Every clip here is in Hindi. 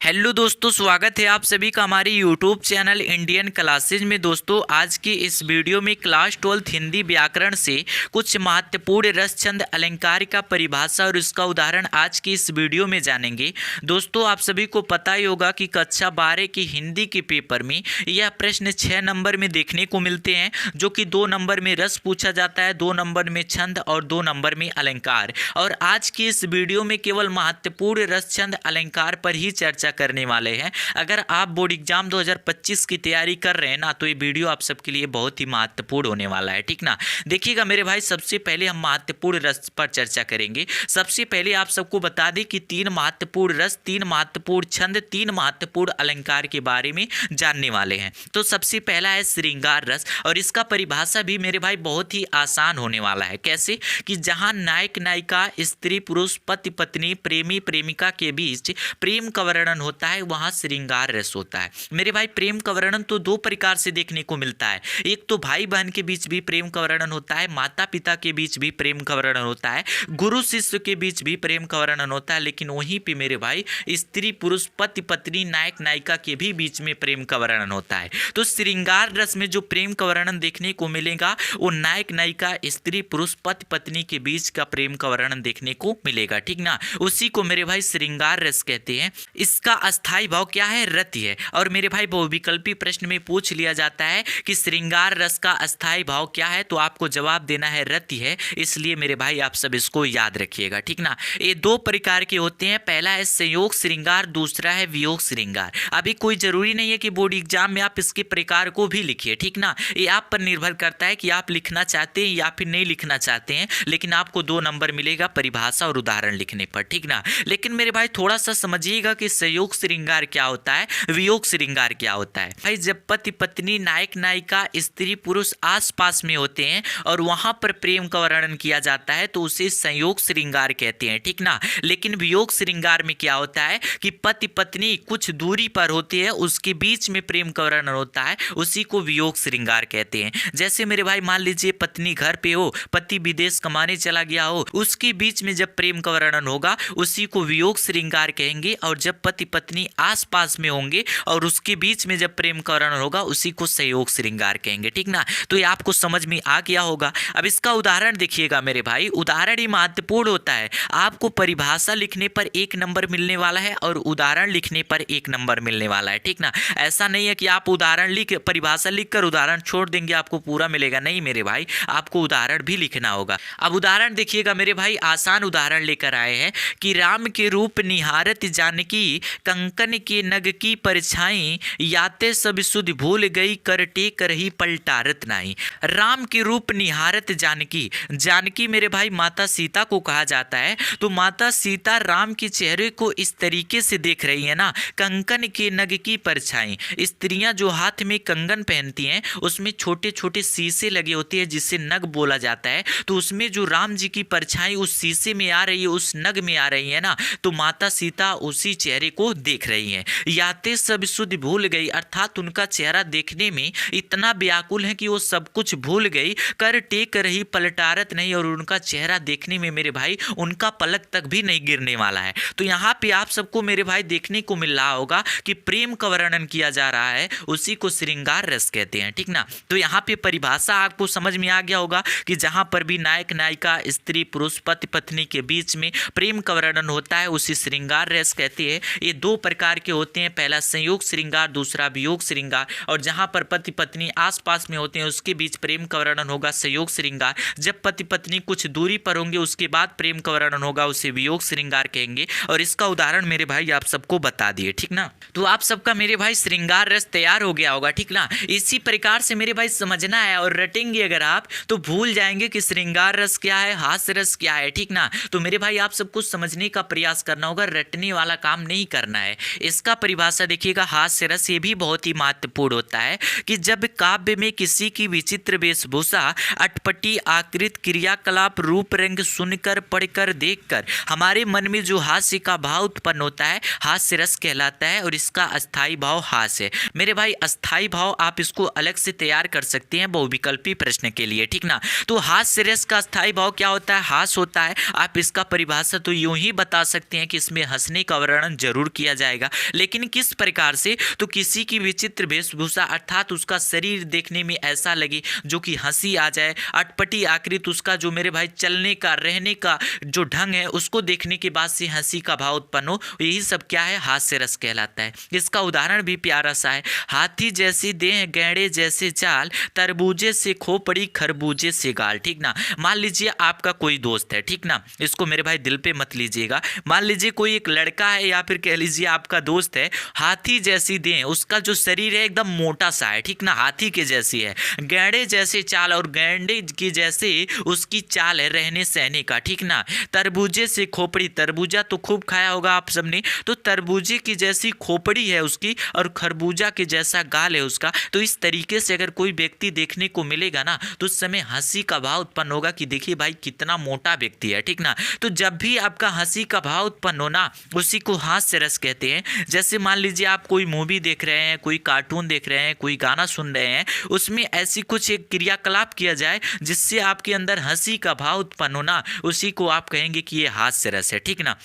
हेलो दोस्तों, स्वागत है आप सभी का हमारे यूट्यूब चैनल इंडियन क्लासेज में। दोस्तों आज की इस वीडियो में क्लास 12 हिंदी व्याकरण से कुछ महत्वपूर्ण रस छंद अलंकार का परिभाषा और उसका उदाहरण आज की इस वीडियो में जानेंगे। दोस्तों आप सभी को पता ही होगा कि कक्षा 12 की हिंदी के पेपर में यह प्रश्न 6 नंबर में देखने को मिलते हैं, जो कि 2 नंबर में रस पूछा जाता है, 2 नंबर में छंद और 2 नंबर में अलंकार। और आज की इस वीडियो में केवल महत्वपूर्ण रस छंद अलंकार पर ही चर्चा करने वाले हैं। अगर आप बोर्ड एग्जाम 2025 की तैयारी कर रहे हैं ना, तो ये वीडियो आप सबके लिए बहुत ही महत्वपूर्ण होने वाला है, ठीक ना। देखिएगा मेरे भाई, सबसे पहले हम महत्वपूर्ण रस पर चर्चा करेंगे। सबसे पहले आप सबको बता दें कि 3 महत्वपूर्ण रस, 3 महत्वपूर्ण छंद, 3 महत्वपूर्ण अलंकार के बारे में जानने वाले हैं। तो सबसे पहला है श्रृंगार रस, और इसका परिभाषा भी मेरे भाई बहुत ही आसान होने वाला है। कैसे कि जहां नायक नायिका, स्त्री पुरुष, पति पत्नी, प्रेमी प्रेमिका के बीच प्रेम का वर्णन होता है, वहां श्रृंगार रस होता है। मेरे भाई प्रेम का वर्णन तो 2 प्रकार से देखने को मिलता है। एक तो भाई बहन के बीच भी प्रेम का वर्णन होता है, माता पिता के बीच भी प्रेम का वर्णन होता है, गुरु शिष्य के बीच भी प्रेम का वर्णन होता है। लेकिन वहीं पे मेरे भाई स्त्री पुरुष, पति पत्नी, नायक नायिका के भी बीच में प्रेम का वर्णन होता है। तो श्रृंगार रस में जो प्रेम का वर्णन देखने को मिलेगा वो नायक नायिका, स्त्री पुरुष, पति पत्नी के बीच का प्रेम का वर्णन देखने को मिलेगा, ठीक ना। उसी को मेरे भाई श्रृंगार रस कहते हैं। इसका अस्थाई भाव क्या है? रति है। और मेरे भाई बहुविकल्पी प्रश्न में पूछ लिया जाता है कि श्रृंगार रस का अस्थाई भाव क्या है, तो आपको जवाब देना है रति है। इसलिए मेरे भाई आप सब इसको याद रखिएगा, ठीक ना। ये 2 प्रकार के होते हैं, पहला है संयोग श्रृंगार, दूसरा है वियोग श्रृंगार। अभी कोई जरूरी नहीं है कि बोर्ड एग्जाम में आप इसके प्रकार को भी लिखिए, ठीक ना। ये आप पर निर्भर करता है कि आप लिखना चाहते हैं या फिर नहीं लिखना चाहते हैं, लेकिन आपको 2 नंबर मिलेगा परिभाषा और उदाहरण लिखने पर, ठीक ना। लेकिन मेरे भाई थोड़ा सा समझिएगा कि संयोग श्रृंगार क्या होता है, वियोग श्रृंगार क्या होता है। भाई जब पति पत्नी, नायक नायिका, स्त्री पुरुष आसपास में होते हैं और वहां पर प्रेम का वर्णन किया जाता है, तो उसे संयोग श्रृंगार कहते हैं, ठीक ना। लेकिन वियोग श्रृंगार में क्या होता है कि पति पत्नी कुछ दूरी पर होते हैं, उसके बीच में प्रेम का वर्णन होता है, उसी को वियोग श्रृंगार कहते हैं। जैसे मेरे भाई मान लीजिए पत्नी घर पे हो, पति विदेश कमाने चला गया हो, उसके बीच में जब प्रेम का वर्णन होगा उसी को वियोग श्रृंगार कहेंगे। और जब पति पत्नी आसपास में होंगे और उसके बीच में जब प्रेम का वर्णन होगा उसी को संयोग श्रृंगार कहेंगे, ठीक ना। तो ये आपको समझ में आ गया होगा। अब इसका उदाहरण देखिएगा मेरे भाई, उदाहरण ही महत्वपूर्ण होता है। आपको परिभाषा लिखने पर 1 नंबर मिलने वाला है और उदाहरण लिखने पर 1 नंबर मिलने वाला है, ठीक ना। ऐसा नहीं है कि आप उदाहरण लिख, परिभाषा लिखकर उदाहरण छोड़ देंगे आपको पूरा मिलेगा, नहीं मेरे भाई, आपको उदाहरण भी लिखना होगा। अब उदाहरण देखिएगा मेरे भाई, आसान उदाहरण लेकर आए हैं कि राम के रूप निहारत जानकी, कंकन के नग की परछाई, याते सब सुध भूल गई, कर टेक रही पलटारत नाही। राम के रूप निहारत जानकी, जानकी मेरे भाई माता सीता को कहा जाता है। तो माता सीता राम के चेहरे को इस तरीके से देख रही है ना, कंकन के नग की परछाई। स्त्रियां जो हाथ में कंगन पहनती हैं उसमें छोटे छोटे शीशे लगे होते हैं जिसे नग बोला जाता है। तो उसमें जो राम जी की परछाई उस शीशे में आ रही है, उस नग में आ रही है ना, तो माता सीता उसी चेहरे को देख रही हैं। याते सब सुध भूल गई, अर्थात उनका चेहरा देखने में इतना व्याकुल है कि वो सब कुछ भूल गई, कर टेक रही पलटारत नहीं, और उनका चेहरा देखने में मेरे भाई उनका पलक तक भी नहीं गिरने वाला है। तो यहाँ पे आप सबको मेरे भाई देखने को मिल रहा होगा कि प्रेम का वर्णन किया जा रहा है, उसी को श्रृंगार रस कहते हैं, ठीक ना। तो यहाँ पे परिभाषा आपको समझ में आ गया होगा कि जहां पर भी नायक नायिका, स्त्री पुरुष, पति पत्नी के बीच में प्रेम का वर्णन होता है उसी श्रृंगार रस कहते हैं। ये 2 प्रकार के होते हैं, पहला संयोग श्रृंगार, दूसरा वियोग श्रृंगार। और जहां पर पति पत्नी आसपास में होते हैं उसके बीच प्रेम का वर्णन होगा संयोग श्रृंगार। जब पति पत्नी कुछ दूरी पर होंगे उसके बाद प्रेम का वर्णन होगा, उसे वियोग श्रृंगार कहेंगे। और इसका उदाहरण मेरे भाई आप सबको बता दिए, ठीक ना। तो आप सबका मेरे भाई श्रृंगार रस तैयार हो गया होगा, ठीक ना। इसी प्रकार से मेरे भाई समझना है और रटेंगे अगर आप तो भूल जाएंगे कि श्रृंगार रस क्या है, हास्य रस क्या है, ठीक ना। तो मेरे भाई आप सबको समझने का प्रयास करना होगा, रटने वाला काम नहीं करना है। इसका परिभाषा देखिएगा, हास्य रस ये भी बहुत ही महत्वपूर्ण होता है कि जब काव्य में किसी की विचित्र वेशभूषा, अटपटी आकृति, क्रियाकलाप, रूप रंग सुनकर, पढ़कर, देखकर हमारे मन में जो हास्य का भाव उत्पन्न होता है, हास्य रस कहलाता है। और इसका अस्थाई भाव हास्य है। मेरे भाई अस्थाई भाव आप इसको अलग से तैयार कर सकते हैं बहुविकल्पी प्रश्न के लिए, ठीक ना। तो हास्य रस का अस्थाई भाव क्या होता है? हास होता है। आप इसका परिभाषा तो यूं ही बता सकते हैं कि इसमें हंसने का वर्णन जरूर किया जाएगा। लेकिन किस प्रकार से, तो किसी की विचित्र वेशभूषा अर्थात उसका शरीर देखने में ऐसा लगे जो कि हंसी आ जाए, अटपटी आकृति उसका जो मेरे भाई चलने का रहने का जो ढंग है उसको देखने के बाद से हंसी का भाव उत्पन्न हो, यही सब क्या है, हास्य रस कहलाता है। इसका उदाहरण भी प्यारा सा है, हाथी जैसी देह गैंडे जैसे चाल, तरबूजे से खोपड़ी खरबूजे से गाल। ठीक ना, मान लीजिए आपका कोई दोस्त है, ठीक ना, इसको मेरे भाई दिल पे मत लीजिएगा। मान लीजिए कोई एक लड़का है या फिर कह लीजिए आपका दोस्त है, हाथी जैसी देह, उसका जो शरीर है एकदम मोटा सा है, ठीक ना, हाथी के जैसी है, गैंडे जैसे चाल और गैंडे की जैसे उसकी चाल है रहने सहने का, ठीक ना, तरबूजे से खोपड़ी, तरबूजा तो खूब खाया होगा आप सबने, तो तरबूजे की जैसी खोपड़ी है उसकी और खरबूजा के जैसा गाल है उसका। तो इस तरीके से अगर कोई व्यक्ति देखने को मिलेगा ना तो उस समय हंसी का भाव उत्पन्न होगा कि देखिए भाई कितना मोटा व्यक्ति है, ठीक ना। तो जब भी आपका हंसी का भाव उत्पन्न होना उसी को हास्य रस कहते हैं। जैसे मान लीजिए आप कोई मूवी देख रहे हैं, कोई कार्टून देख रहे हैं, कोई गाना सुन रहे हैं, उसमें ऐसी कुछ एक क्रियाकलाप किया जाए जिससे आपके अंदर हंसी का भाव उत्पन्न होना, उसी को आप कहेंगे कि ये हास्य रस है, ठीक ना।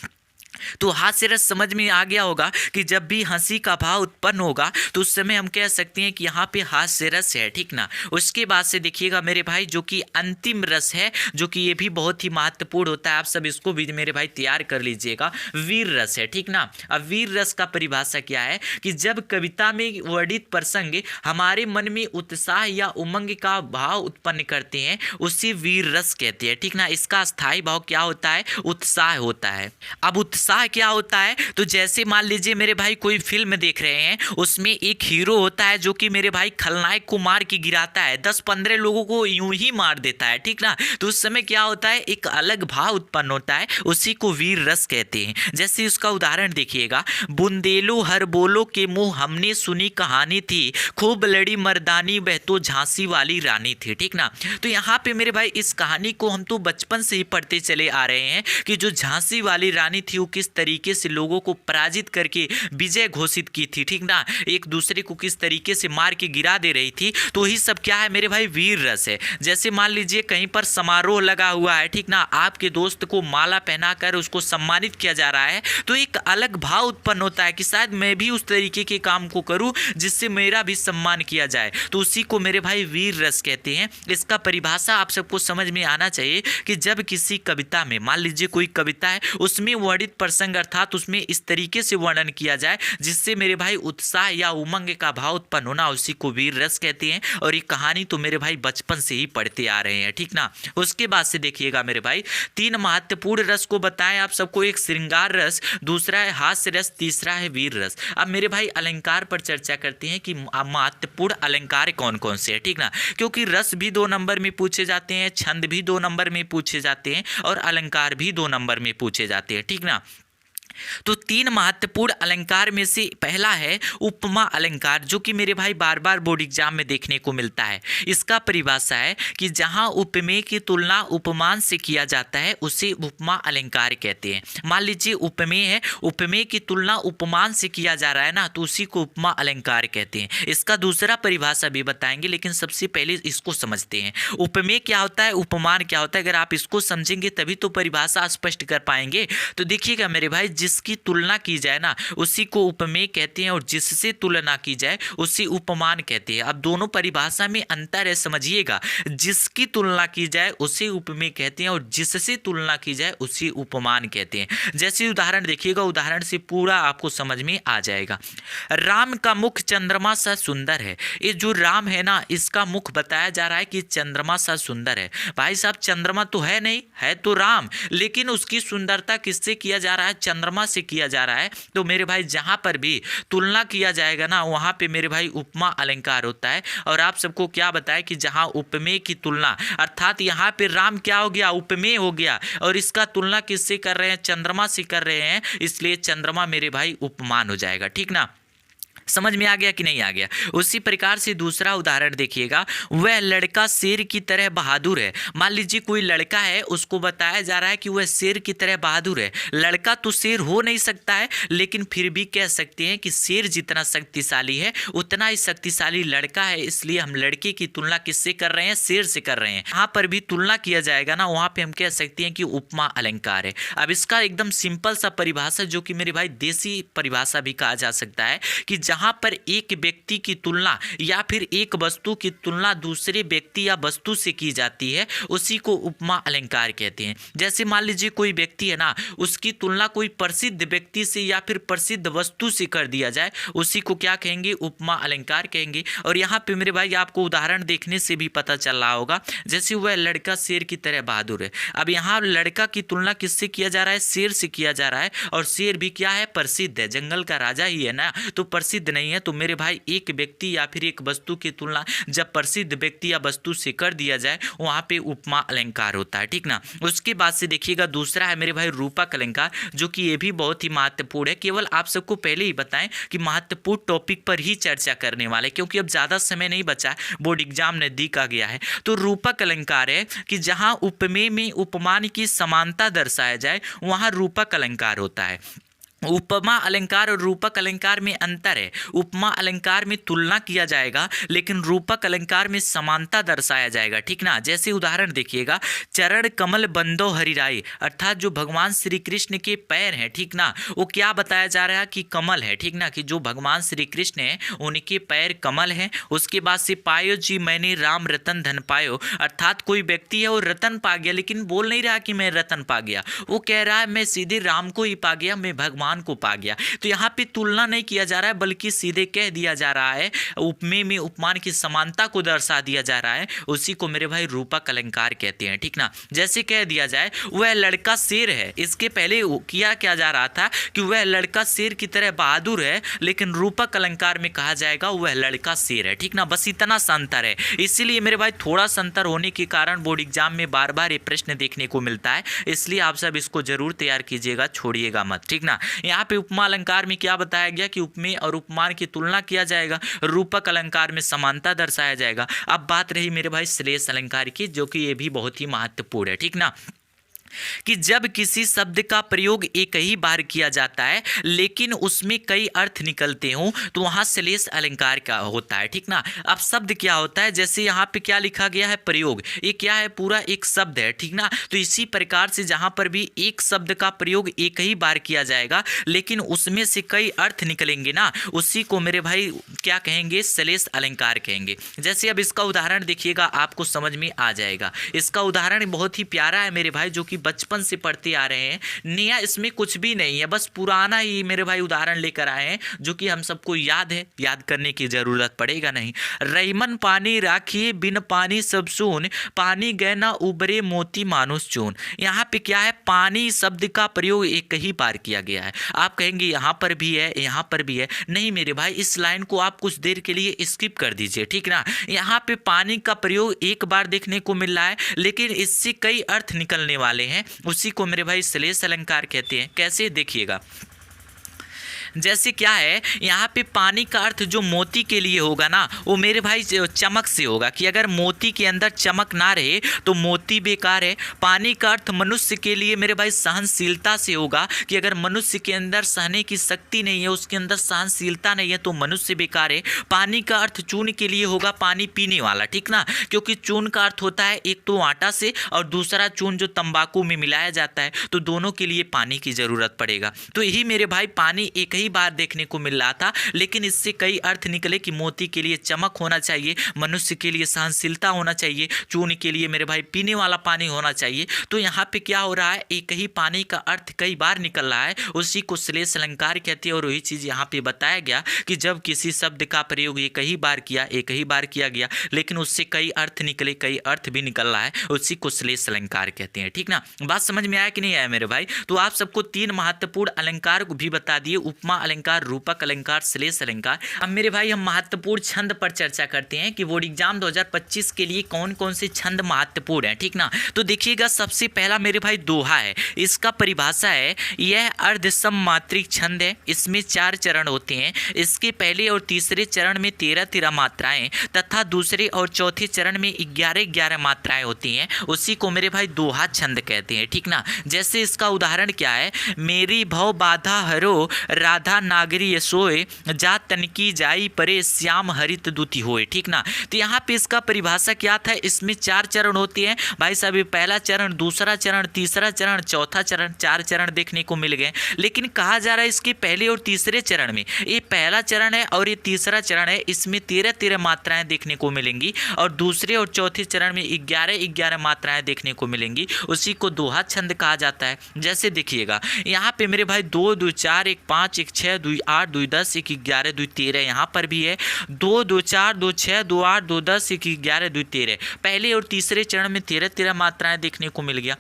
तो हास्य रस समझ में आ गया होगा कि जब भी हंसी का भाव उत्पन्न होगा तो उस समय हम कह सकते हैं कि यहाँ पे हास्य रस है, ठीक ना। उसके बाद से देखिएगा मेरे भाई जो कि अंतिम रस है, जो कि ये भी बहुत ही महत्वपूर्ण होता है, आप सब इसको भी मेरे भाई तैयार कर लीजिएगा, वीर रस है, ठीक ना। अब वीर रस का परिभाषा क्या है कि जब कविता में वर्णित प्रसंग हमारे मन में उत्साह या उमंग का भाव उत्पन्न करते हैं उसी वीर रस कहते हैं, ठीक ना। इसका स्थायी भाव क्या होता है, उत्साह होता है। अब उत्साह क्या होता है, तो जैसे मान लीजिए मेरे भाई कोई फिल्म देख रहे हैं, उसमें एक हीरो होता है जो कि मेरे भाई खलनायक को मार के गिराता है, 10-15 लोगों को यूं ही मार देता है, ठीक ना। तो उस समय क्या होता है, एक अलग भाव उत्पन्न होता है, उसी को वीर रस कहते हैं। जैसे उसका उदाहरण देखिएगा, बुंदेलो हर बोलो के मुंह हमने सुनी कहानी थी, खूब लड़ी मर्दानी वह तो झांसी वाली रानी थी, ठीक ना। तो यहाँ पे मेरे भाई इस कहानी को हम तो बचपन से ही पढ़ते चले आ रहे हैं कि जो झांसी वाली रानी थी वो किस तरीके से लोगों को पराजित करके विजय घोषित की थी, ठीक ना, एक दूसरे को किस तरीके से मार के गिरा दे रही थी। तो ही सब क्या है मेरे भाई, वीर रस है। जैसे मान लीजिए कहीं पर समारोह लगा हुआ है, ठीक ना, आपके दोस्त को माला पहनाकर उसको सम्मानित किया जा रहा है, तो एक अलग भाव उत्पन्न होता है कि शायद मैं भी उस तरीके के काम को करूं जिससे मेरा भी सम्मान किया जाए, तो उसी को मेरे भाई वीर रस कहते हैं। इसका परिभाषा आप सबको समझ में आना चाहिए कि जब किसी कविता में, मान लीजिए कोई कविता है, उसमें वर्णित प्रसंग अर्थात उसमें इस तरीके से वर्णन किया जाए जिससे मेरे भाई उत्साह या उमंग का भाव उत्पन्न होना, उसी को वीर रस कहते हैं। और ये कहानी तो मेरे भाई बचपन से ही पढ़ते आ रहे हैं, ठीक ना। उसके बाद से देखिएगा मेरे भाई 3 महत्वपूर्ण रस को बताएं आप सबको, एक श्रृंगार रस, दूसरा है हास्य रस, तीसरा है वीर रस। अब मेरे भाई अलंकार पर चर्चा करते हैं कि महत्वपूर्ण अलंकार कौन कौन से हैं, ठीक ना, क्योंकि रस भी 2 नंबर में पूछे जाते हैं, छंद भी 2 नंबर में पूछे जाते हैं और अलंकार भी 2 नंबर में पूछे जाते हैं, ठीक ना। तो 3 महत्वपूर्ण अलंकार में से पहला है उपमा अलंकार, जो कि मेरे भाई बार बार बोर्ड एग्जाम में देखने को मिलता है। इसका परिभाषा है कि जहां उपमेय की तुलना उपमान से किया जाता है उसे उपमा अलंकार कहते हैं। मान लीजिए उपमेय है, उपमेय की तुलना उपमान से किया जा रहा है ना, तो उसी को उपमा अलंकार कहते हैं। इसका दूसरा परिभाषा भी बताएंगे, लेकिन सबसे पहले इसको समझते हैं। उपमेय क्या होता है, उपमान क्या होता है, अगर आप इसको समझेंगे तभी तो परिभाषा स्पष्ट कर पाएंगे। तो देखिएगा मेरे भाई, जिसकी तुलना की जाए ना उसी को उपमेय कहते हैं और जिससे तुलना की जाए उसी उपमान कहते हैं। अब दोनों परिभाषा में अंतर है, समझिएगा। जिसकी तुलना की जाए उसे उपमेय कहते हैं और जिससे तुलना की जाए उसी उपमान कहते हैं। जैसे उदाहरण देखिएगा, उदाहरण से पूरा आपको समझ में आ जाएगा। राम का मुख चंद्रमा सा सुंदर है। ये जो राम है ना, इसका मुख बताया जा रहा है कि चंद्रमा सा सुंदर है। भाई साहब चंद्रमा तो है नहीं, है तो राम, लेकिन उसकी सुंदरता किससे किया जा रहा है, चंद्रमा से किया जा रहा है। तो मेरे भाई जहां पर भी तुलना किया जाएगा ना वहां पे मेरे भाई उपमा अलंकार होता है। और आप सबको क्या बताया कि जहां उपमेय की तुलना, अर्थात यहां पे राम क्या हो गया, उपमेय हो गया, और इसका तुलना किससे कर रहे हैं, चंद्रमा से कर रहे हैं, इसलिए चंद्रमा मेरे भाई उपमान हो जाएगा, ठीक ना। समझ में आ गया कि नहीं आ गया। उसी प्रकार से दूसरा उदाहरण देखिएगा, वह लड़का शेर की तरह बहादुर है। मान लीजिए कोई लड़का है, उसको बताया जा रहा है कि वह शेर की तरह बहादुर है। लड़का तो शेर हो नहीं सकता है, लेकिन फिर भी कह सकते हैं कि शेर जितना शक्तिशाली है उतना ही शक्तिशाली लड़का है। इसलिए हम लड़के की तुलना किससे कर रहे हैं? शेर से कर रहे हैं। यहाँ पर भी तुलना किया जाएगा ना, वहां पे हम कह सकते हैं कि उपमा अलंकार है। अब इसका एकदम सिंपल सा परिभाषा, जो कि मेरे भाई देसी परिभाषा भी कहा जा सकता है, कि जहां पर एक व्यक्ति की तुलना या फिर एक वस्तु की तुलना दूसरे व्यक्ति या वस्तु से की जाती है, उसी को उपमा अलंकार कहते हैं। जैसे मान लीजिए कोई व्यक्ति है ना, उसकी तुलना कोई प्रसिद्ध व्यक्ति से या फिर प्रसिद्ध वस्तु से कर दिया जाए, उसी को क्या कहेंगे? उपमा अलंकार कहेंगे। और यहाँ पे मेरे भाई आपको उदाहरण देखने से भी पता चल रहा होगा, जैसे वह लड़का शेर की तरह बहादुर है। अब यहाँ लड़का की तुलना किससे किया जा रहा है? शेर से किया जा रहा है। और शेर भी क्या है? प्रसिद्ध है, जंगल का राजा ही है ना, तो प्रसिद्ध नहीं है। तो मेरे भाई एक व्यक्ति या फिर एक वस्तु की तुलना जब प्रसिद्ध व्यक्ति या वस्तु से कर दिया जाए, वहां पे उपमा अलंकार होता है, ठीक ना। उसके बाद से देखिएगा दूसरा है मेरे भाई रूपक अलंकार, जो कि ये भी बहुत ही महत्वपूर्ण है। केवल आप सबको पहले ही बताएं कि महत्वपूर्ण टॉपिक पर ही चर्चा करने वाले, क्योंकि अब ज्यादा समय नहीं बचा, बोर्ड एग्जाम नजदीक आ गया है। तो रूपक अलंकार है कि जहां उपमेय में उपमान की समानता दर्शाया जाए, वहां रूपक अलंकार होता है। उपमा अलंकार और रूपक अलंकार में अंतर है। उपमा अलंकार में तुलना किया जाएगा, लेकिन रूपक अलंकार में समानता दर्शाया जाएगा, ठीक ना। जैसे उदाहरण देखिएगा, चरण कमल बंदो हरिराई, अर्थात जो भगवान श्री कृष्ण के पैर हैं, ठीक ना, वो क्या बताया जा रहा है? कि कमल है, ठीक ना, कि जो भगवान श्री कृष्ण है उनके पैर कमल हैं। उसके बाद से पायो जी मैंने राम रतन धन पायो, अर्थात कोई व्यक्ति है वो रतन पा गया, लेकिन बोल नहीं रहा कि मैं रतन पा गया, वो कह रहा है मैं सीधे राम को ही पा गया, मैं भगवान को पा गया। तो यहाँ पे तुलना नहीं किया जा रहा है, बल्कि सीधे कह दिया जा रहा है, उपमेय में उपमान की समानता को दर्शा दिया जा रहा है। उसी को मेरे भाई रूपक अलंकार कहते हैं, ठीक ना। जैसे कह दिया जाए वह लड़का शेर है, इसके पहले किया क्या जा रहा था कि वह लड़का शेर की तरह बहादुर है, लेकिन रूपक अलंकार में कहा जाएगा वह लड़का शेर है, ठीक ना। बस इतना सा अंतर है। इसीलिए मेरे भाई थोड़ा सा अंतर होने के कारण बोर्ड एग्जाम में बार बार ये प्रश्न देखने को मिलता है, इसलिए आप सब इसको जरूर तैयार कीजिएगा, छोड़िएगा मत, ठीक ना। यहाँ पे उपमा अलंकार में क्या बताया गया कि उपमेय और उपमान की तुलना किया जाएगा, रूपक अलंकार में समानता दर्शाया जाएगा। अब बात रही मेरे भाई श्लेष अलंकार की, जो कि ये भी बहुत ही महत्वपूर्ण है, ठीक ना, कि जब किसी शब्द का प्रयोग एक ही बार किया जाता है लेकिन उसमें कई अर्थ निकलते हों, तो वहां श्लेष अलंकार का होता है, ठीक ना। अब शब्द क्या होता है? जैसे यहाँ पे क्या लिखा गया है? प्रयोग। ये क्या है? पूरा एक शब्द है, ठीक ना। तो इसी प्रकार से जहां पर भी एक शब्द का प्रयोग एक ही बार किया जाएगा लेकिन उसमें से कई अर्थ निकलेंगे ना, उसी को मेरे भाई क्या कहेंगे? श्लेष अलंकार कहेंगे। जैसे अब इसका उदाहरण देखिएगा, आपको समझ में आ जाएगा। इसका उदाहरण बहुत ही प्यारा है मेरे भाई, जो कि बचपन से पढ़ते आ रहे हैं। नया इसमें कुछ भी नहीं है, बस पुराना ही मेरे भाई उदाहरण लेकर आए हैं, जो कि हम सबको याद है, याद करने की जरूरत पड़ेगा नहीं। रहीमन पानी राखिए बिन पानी सब सून, पानी गए ना उबरे मोती मानुष चून। यहाँ पे क्या है? पानी शब्द का प्रयोग एक ही बार किया गया है। आप कहेंगे यहाँ पर भी है, यहाँ पर भी है। नहीं मेरे भाई, इस लाइन को आप कुछ देर के लिए स्किप कर दीजिए, ठीक ना। यहाँ पे पानी का प्रयोग एक बार देखने को मिल रहा है, लेकिन इससे कई अर्थ निकलने वाले हैं, उसी को मेरे भाई श्लेष अलंकार कहते हैं। कैसे? देखिएगा, जैसे क्या है, यहाँ पे पानी का अर्थ जो मोती के लिए होगा ना, वो मेरे भाई चमक से होगा, कि अगर मोती के अंदर चमक ना रहे तो मोती बेकार है। पानी का अर्थ मनुष्य के लिए मेरे भाई सहनशीलता से होगा, कि अगर मनुष्य के अंदर सहने की शक्ति नहीं है, उसके अंदर सहनशीलता नहीं है, तो मनुष्य बेकार है। पानी का अर्थ चून के लिए होगा, पानी पीने वाला, ठीक ना, क्योंकि चून का अर्थ होता है एक तो आटा से और दूसरा चून जो तंबाकू में मिलाया जाता है, तो दोनों के लिए पानी की जरूरत पड़ेगा। तो यही मेरे भाई पानी एक ही बार देखने को मिल रहा था, लेकिन इससे कई अर्थ निकले कि मोती के लिए चमक होना चाहिए, मनुष्य के लिए सहनशीलता होना चाहिए, चून के लिए मेरे भाई पीने वाला पानी होना चाहिए। तो यहाँ पे क्या हो रहा है? एक ही पानी का अर्थ कई बार निकल रहा है, उसी को श्लेष अलंकार कहते हैं। और वही चीज यहाँ पे बताया गया कि जब किसी शब्द का प्रयोग एक ही बार किया गया, लेकिन उससे कई अर्थ निकले, कई अर्थ भी निकल रहा है, उसी को श्लेष अलंकार कहते हैं, ठीक ना। बात समझ में आया कि नहीं आया मेरे भाई? तो आप सबको तीन महत्वपूर्ण अलंकार को भी बता दिए, उपमा उपमा अलंकार, रूपक अलंकार, श्लेष अलंकार। अब मेरे भाई हम महत्वपूर्ण छंद पर चर्चा करते हैं कि बोर्ड एग्जाम 2025 के लिए कौन कौन से छंद महत्वपूर्ण है, ठीक ना। तो देखिएगा सबसे पहला मेरे भाई दोहा है। इसका परिभाषा है यह अर्धसममात्रिक छंद है, इसमें 4 चरण होते हैं। इसके पहले और तीसरे चरण में 13-13 मात्राएं तथा दूसरे और चौथे चरण में 11-11 मात्राएं होती हैं। उसी को मेरे भाई दोहा छंद कहते हैं, ठीक ना। जैसे इसका उदाहरण क्या है, मेरी भव बाधा हरो राधा नागरी सोए जा तनकी जाई परे श्याम हरित दुति होए, ठीक ना। तो यहाँ पे इसका परिभाषा क्या था, इसमें 4 चरण होते हैं भाई साहब। पहला चरण, दूसरा चरण, तीसरा चरण, चौथा चरण, 4 चरण देखने को मिल गए। लेकिन कहा जा रहा है इसके पहले और तीसरे चरण में, ये पहला चरण है और ये तीसरा चरण है, इसमें 13-13 मात्राएं देखने को मिलेंगी और दूसरे और चौथे चरण में 11-11 मात्राएं देखने को मिलेंगी। उसी को दोहा छंद कहा जाता है। जैसे देखिएगा यहाँ पे मेरे भाई 2 2 4 1 5 1 6 2 8 2 10 1 11 2 13 यहाँ पर भी है। 2 2 4 2 6 2 8 2 10 1 11 2 13 पहले और तीसरे चरण में 13-13 मात्राएं देखने को मिल गया।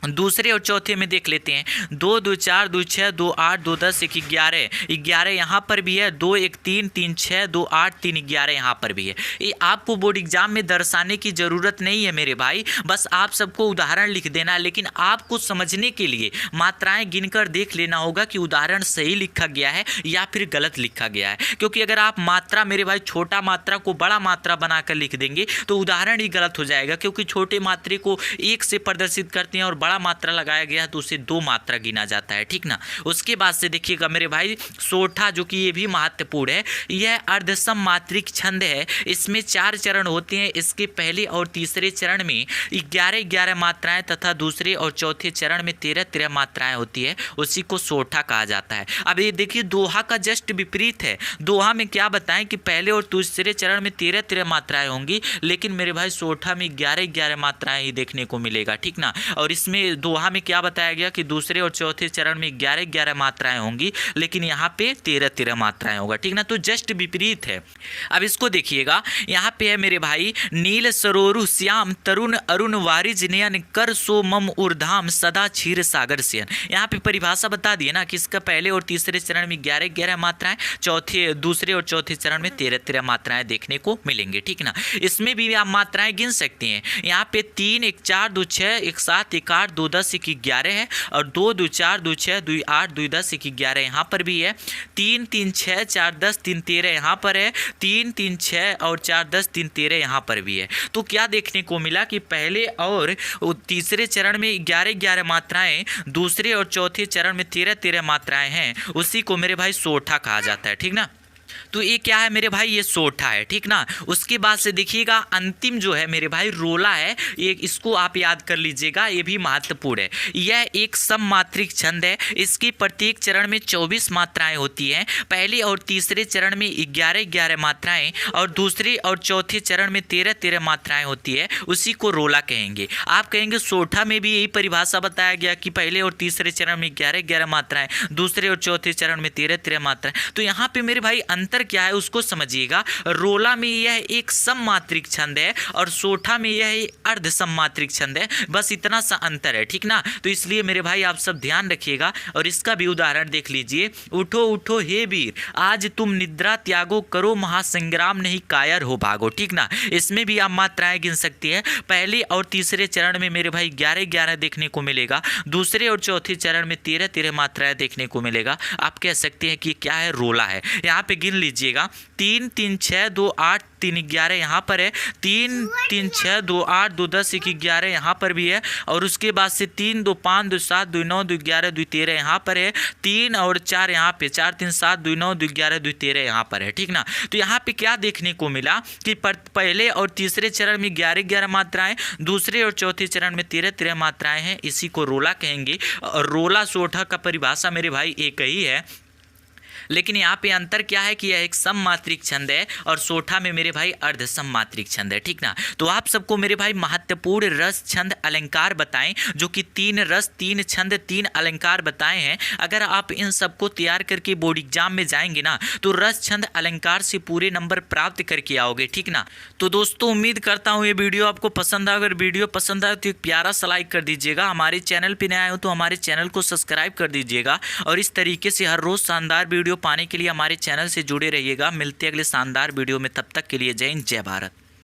दूसरे और चौथे में देख लेते हैं 2 2 4 2 6 2 8 2 10 1 11 यहाँ पर भी है। 2 1 3 3 6 2 8 3 11 यहाँ पर भी है। ये आपको बोर्ड एग्जाम में दर्शाने की ज़रूरत नहीं है मेरे भाई, बस आप सबको उदाहरण लिख देना है। लेकिन आपको समझने के लिए मात्राएं गिनकर देख लेना होगा कि उदाहरण सही लिखा गया है या फिर गलत लिखा गया है। क्योंकि अगर आप मात्रा मेरे भाई छोटा मात्रा को बड़ा मात्रा बनाकर लिख देंगे तो उदाहरण ही गलत हो जाएगा। क्योंकि छोटे मात्रे को 1 से प्रदर्शित करते हैं और बड़ा मात्रा लगाया गया है तो उसे 2 मात्रा गिना जाता है, ठीक ना। उसके बाद से देखिएगा मेरे भाई सोठा, जो कि ये भी महत्वपूर्ण है। यह अर्धसम मात्रिक छंद है, इसमें 4 चरण होते हैं। इसके पहले और तीसरे चरण में 11-11 मात्राएं तथा दूसरे और चौथे चरण में 13-13 मात्राएं होती है। उसी को सोठा कहा जाता है। अब ये देखिए दोहा का जस्ट विपरीत है। दोहा में क्या बताएं कि पहले और दूसरे चरण में 13-13 मात्राएं होंगी, लेकिन मेरे भाई सोठा में 11-11 मात्राएं ही देखने को मिलेगा, ठीक ना। और इसमें दोहा में क्या बताया गया कि दूसरे और चौथे चरण में 11-11 मात्राएं होंगी, लेकिन यहाँ पे 13-13 मात्राएं होगा, ठीक ना। तो जस्ट विपरीत है। अब इसको देखिएगा, यहाँ पे है मेरे भाई नील सरोरु श्याम तरुण अरुण वारिज नयन कर सो मम उर्धाम सदा क्षीर सागर सेयन। यहाँ पे परिभाषा बता दिए ना कि इसका पहले और तीसरे चरण में 11-11 मात्राएं, दूसरे और चौथे चरण में 13-13 मात्राएं देखने को मिलेंगे, ठीक ना। इसमें भी आप मात्राएं गिन सकते हैं। यहाँ पे 3 1 4 2 6 1 7 1 8 2 10 1 11 है और 2 2 4 2 6 2 8 2 10 1 11 यहाँ पर भी है। 3 3 6 4 10 3 13 यहाँ पर है। 3 3 6 और 4 10 3 13 यहाँ पर भी है। तो क्या देखने को मिला कि पहले और तीसरे चरण में 11-11 मात्राएं, दूसरे और चौथे चरण में 13-13 मात्राएं हैं। उसी को मेरे भाई सोठा कहा जाता है, ठीक ना। तो ये क्या है मेरे भाई, ये सोठा है, ठीक ना। उसके बाद से देखिएगा अंतिम जो है मेरे भाई रोला है। ये इसको आप याद कर लीजिएगा, ये भी महत्वपूर्ण है। यह एक सममात्रिक छंद है। इसकी प्रत्येक चरण में 24 मात्राएं होती हैं। पहले और तीसरे चरण में 11-11 मात्राएं और दूसरे और चौथे चरण में 13-13 मात्राएं होती है। उसी को रोला कहेंगे। आप कहेंगे सोठा में भी यही परिभाषा बताया गया कि पहले और तीसरे चरण में 11-11 मात्राएं, दूसरे और चौथे चरण में 13-13 मात्राएं। तो यहाँ पे मेरे भाई अंतर क्या है उसको समझिएगा। रोला में यह एक सममात्रिक छंद है और सोठा में यह अर्ध सममात्रिक छंद है। बस इतना सा अंतर है, ठीक ना। तो इसलिए मेरे भाई आप सब ध्यान रखिएगा और इसका भी उदाहरण देख लीजिए। उठो उठो हे वीर, आज तुम निद्रा त्यागो, करो महासंग्राम नहीं कायर हो भागो, ठीक ना। इसमें भी आप मात्राएं गिन सकती है। पहले और तीसरे चरण में मेरे भाई 11-11 देखने को मिलेगा। दूसरे और चौथे चरण में 13-13 मात्राएं देखने को मिलेगा। आप कह सकते हैं कि क्या है, रोला है। यहाँ पे गिन लीजिएगा 3 3 6 2 8 3 11 यहाँ पर है। 3 3 6 2 8 2 10 1 11 यहाँ पर भी है। और उसके बाद से 3 2 5 2 7 2 9 2 11 2 13 यहाँ पर है। 3 और 4 यहाँ पे 4 3 7 2 9 2 11 2 13 यहाँ पर है, ठीक ना। तो यहाँ पे क्या देखने को मिला कि पहले और तीसरे चरण में 11-11 मात्राएं, दूसरे और चौथे चरण में 13-13 मात्राएं हैं। इसी को रोला कहेंगे। और रोला सोठा का परिभाषा मेरे भाई एक ही है। लेकिन यहाँ पे अंतर क्या है कि यह एक सममात्रिक छंद है और सोठा में मेरे भाई अर्ध सममात्रिक छंद है, ठीक ना। तो आप सबको मेरे भाई महत्वपूर्ण रस छंद अलंकार बताएं, जो कि 3 रस 3 छंद 3 अलंकार बताए हैं। अगर आप इन सबको तैयार करके बोर्ड एग्जाम में जाएंगे ना तो रस छंद अलंकार से पूरे नंबर प्राप्त करके आओगे, ठीक ना। तो दोस्तों उम्मीद करता हूँ ये वीडियो आपको पसंद आए। अगर वीडियो पसंद आए तो एक प्यारा सा लाइक कर दीजिएगा। हमारे चैनल पे नए आए हो तो हमारे चैनल को सब्सक्राइब कर दीजिएगा और इस तरीके से हर रोज शानदार वीडियो पाने के लिए हमारे चैनल से जुड़े रहिएगा। मिलते हैं अगले शानदार वीडियो में, तब तक के लिए जय हिंद जय भारत।